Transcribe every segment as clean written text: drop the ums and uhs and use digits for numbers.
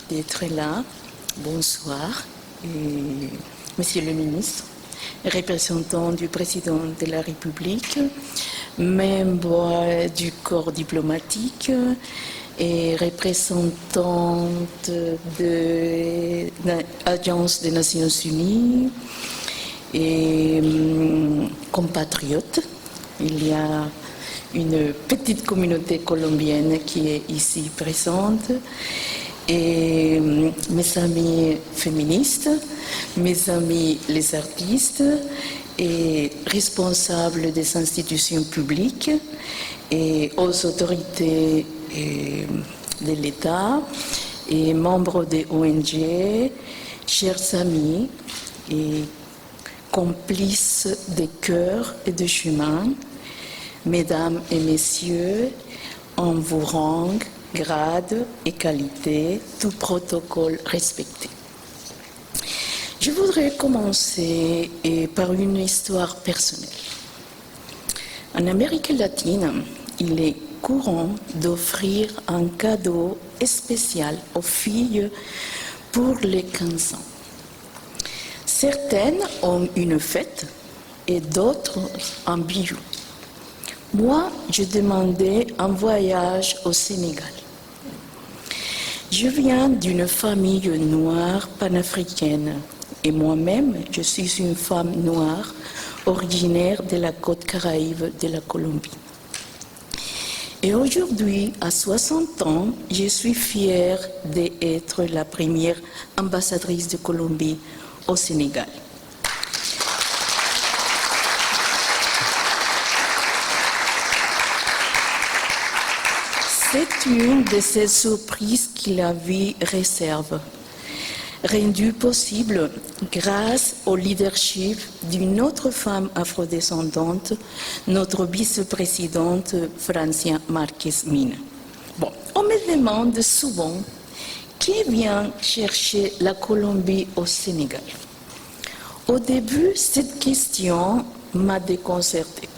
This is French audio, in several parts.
d'être là. Bonsoir, Monsieur le ministre, représentant du président de la République, membre du corps diplomatique et représentante de l'Agence des Nations Unies et compatriotes. Il y a une petite communauté colombienne qui est ici présente. Et mes amis féministes, mes amis les artistes et responsables des institutions publiques et aux autorités de l'État et membres des ONG, chers amis et complices des cœurs et de chemin, mesdames et messieurs, en vous rang, grade et qualité, tout protocole respecté. Je voudrais commencer par une histoire personnelle. En Amérique latine, il est courant d'offrir un cadeau spécial aux filles pour les 15 ans. Certaines ont une fête et d'autres un bijou. Moi, je demandais un voyage au Sénégal. Je viens d'une famille noire panafricaine et moi-même, je suis une femme noire originaire de la côte caraïbe de la Colombie. Et aujourd'hui, à 60 ans, je suis fière d'être la première ambassadrice de Colombie au Sénégal. C'est une de ces surprises que la vie réserve, rendue possible grâce au leadership d'une autre femme afrodescendante, notre vice-présidente Francia Márquez Mina. Bon, on me demande souvent qui vient chercher la Colombie au Sénégal. Au début, cette question m'a déconcertée.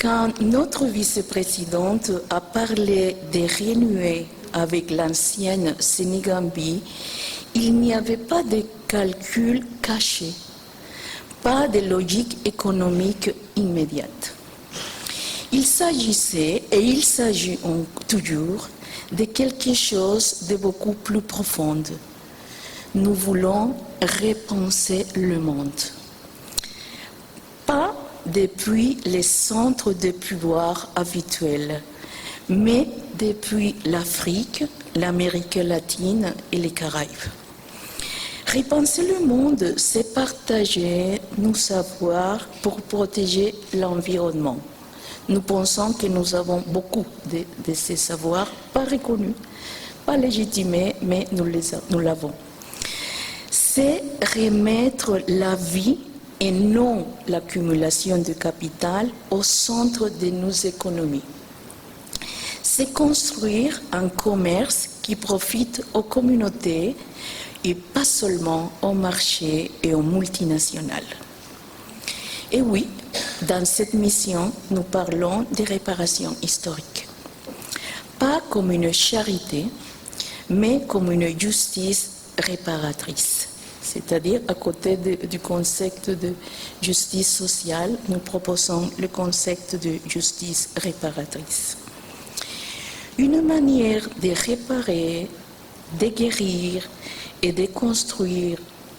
Quand notre vice-présidente a parlé de renouer avec l'ancienne Sénégambie, il n'y avait pas de calcul caché, pas de logique économique immédiate. Il s'agissait, et il s'agit toujours, de quelque chose de beaucoup plus profond. Nous voulons repenser le monde. Pas depuis les centres de pouvoir habituels, mais depuis l'Afrique, l'Amérique latine et les Caraïbes. Repenser le monde, c'est partager nos savoirs pour protéger l'environnement. Nous pensons que nous avons beaucoup de ces savoirs, pas reconnus, pas légitimés, mais nous l'avons. C'est remettre la vie et non l'accumulation de capital au centre de nos économies. C'est construire un commerce qui profite aux communautés et pas seulement aux marchés et aux multinationales. Et oui, dans cette mission, nous parlons des réparations historiques. Pas comme une charité, mais comme une justice réparatrice. C'est-à-dire, à côté du concept de justice sociale, nous proposons le concept de justice réparatrice. Une manière de réparer, de guérir et de construire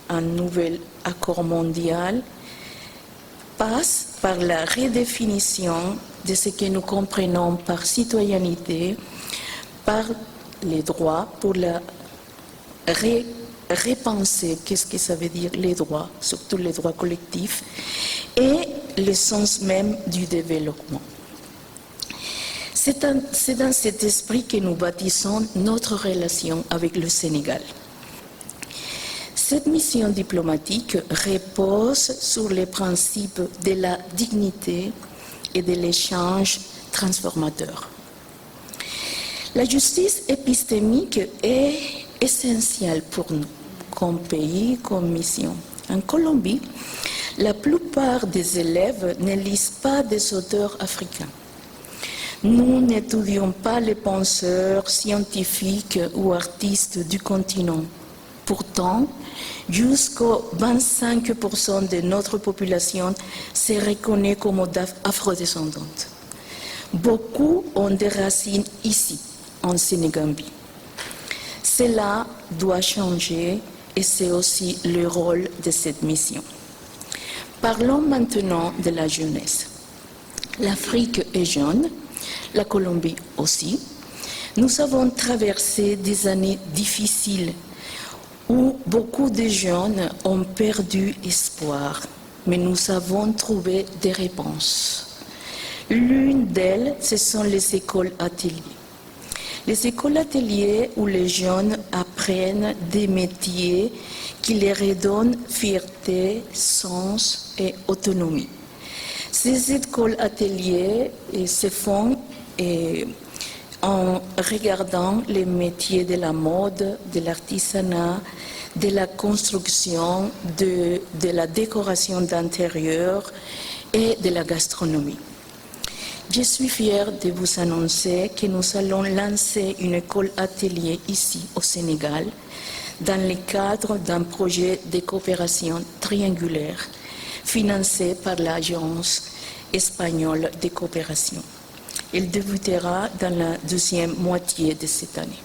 un nouvel accord mondial passe par la redéfinition de ce que nous comprenons par citoyenneté, par les droits, pour la repenser qu'est-ce que ça veut dire les droits, surtout les droits collectifs, et le sens même du développement. C'est dans cet esprit que nous bâtissons notre relation avec le Sénégal. Cette mission diplomatique repose sur les principes de la dignité et de l'échange transformateur. La justice épistémique est essentielle pour nous, comme pays, comme mission. En Colombie, la plupart des élèves ne lisent pas des auteurs africains. Nous n'étudions pas les penseurs, scientifiques ou artistes du continent. Pourtant, jusqu'au 25% de notre population se reconnaît comme afrodescendante. Beaucoup ont des racines ici, en Sénégambie. Cela doit changer et c'est aussi le rôle de cette mission. Parlons maintenant de la jeunesse. L'Afrique est jeune, la Colombie aussi. Nous avons traversé des années difficiles où beaucoup de jeunes ont perdu espoir, mais nous avons trouvé des réponses. L'une d'elles, ce sont les écoles ateliers. Les écoles ateliers où les jeunes apprennent des métiers qui leur redonnent fierté, sens et autonomie. Ces écoles ateliers se font en regardant les métiers de la mode, de l'artisanat, de la construction, de la décoration d'intérieur et de la gastronomie. Je suis fière de vous annoncer que nous allons lancer une école atelier ici au Sénégal dans le cadre d'un projet de coopération triangulaire financé par l'Agence espagnole de coopération. Il débutera dans la deuxième moitié de cette année.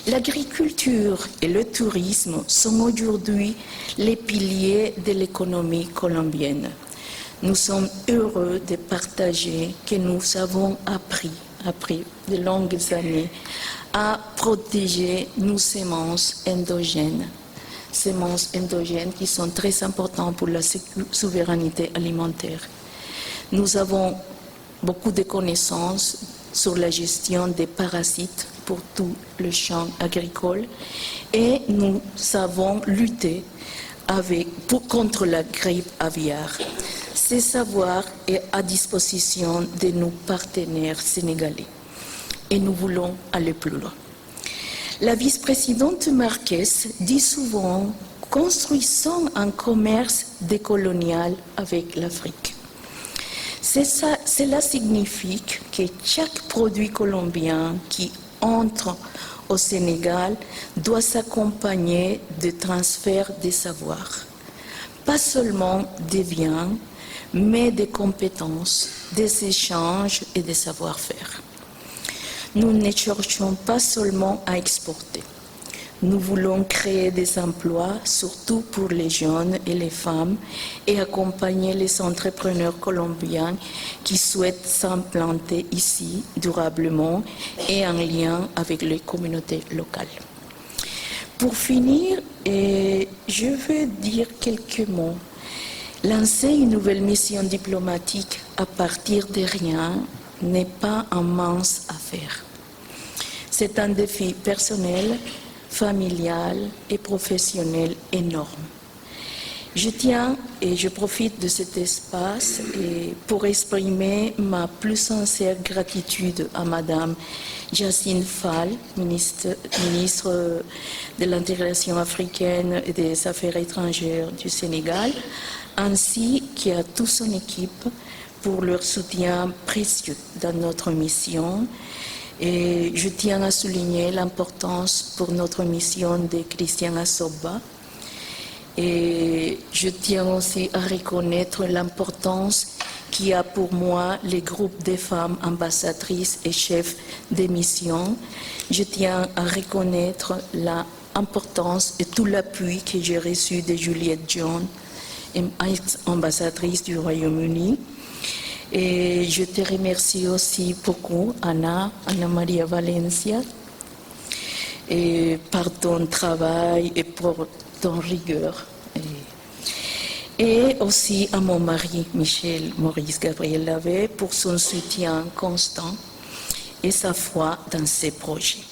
L'agriculture et le tourisme sont aujourd'hui les piliers de l'économie colombienne. Nous sommes heureux de partager que nous avons appris de longues années à protéger nos semences endogènes qui sont très importantes pour la souveraineté alimentaire. Nous avons beaucoup de connaissances sur la gestion des parasites pour tout le champ agricole et nous savons lutter contre la grippe aviaire. Ce savoir est à disposition de nos partenaires sénégalais et nous voulons aller plus loin. La vice-présidente Marquez dit souvent « construisons un commerce décolonial avec l'Afrique ». Cela signifie que chaque produit colombien qui entre au Sénégal doit s'accompagner de transferts de savoirs. Pas seulement des biens, mais des compétences, des échanges et des savoir-faire. Nous ne cherchons pas seulement à exporter. Nous voulons créer des emplois, surtout pour les jeunes et les femmes, et accompagner les entrepreneurs colombiens qui souhaitent s'implanter ici durablement et en lien avec les communautés locales. Pour finir, je veux dire quelques mots. Lancer une nouvelle mission diplomatique à partir de rien n'est pas une mince affaire. C'est un défi personnel, familial et professionnel énorme. Je tiens et je profite de cet espace pour exprimer ma plus sincère gratitude à Madame Yacine Fall, ministre de l'intégration africaine et des affaires étrangères du Sénégal, ainsi qu'à toute son équipe pour leur soutien précieux dans notre mission. Et je tiens à souligner l'importance pour notre mission de Christian Asoba. Et je tiens aussi à reconnaître l'importance qu'il y a pour moi les groupes de femmes ambassadrices et chefs de mission. Je tiens à reconnaître l'importance et tout l'appui que j'ai reçu de Juliette John, ambassadrice du Royaume-Uni. Et je te remercie aussi beaucoup, Anna Maria Valencia, et par ton travail et pour ton rigueur. Et aussi à mon mari, Michel Maurice Gabriel Lavé, pour son soutien constant et sa foi dans ses projets.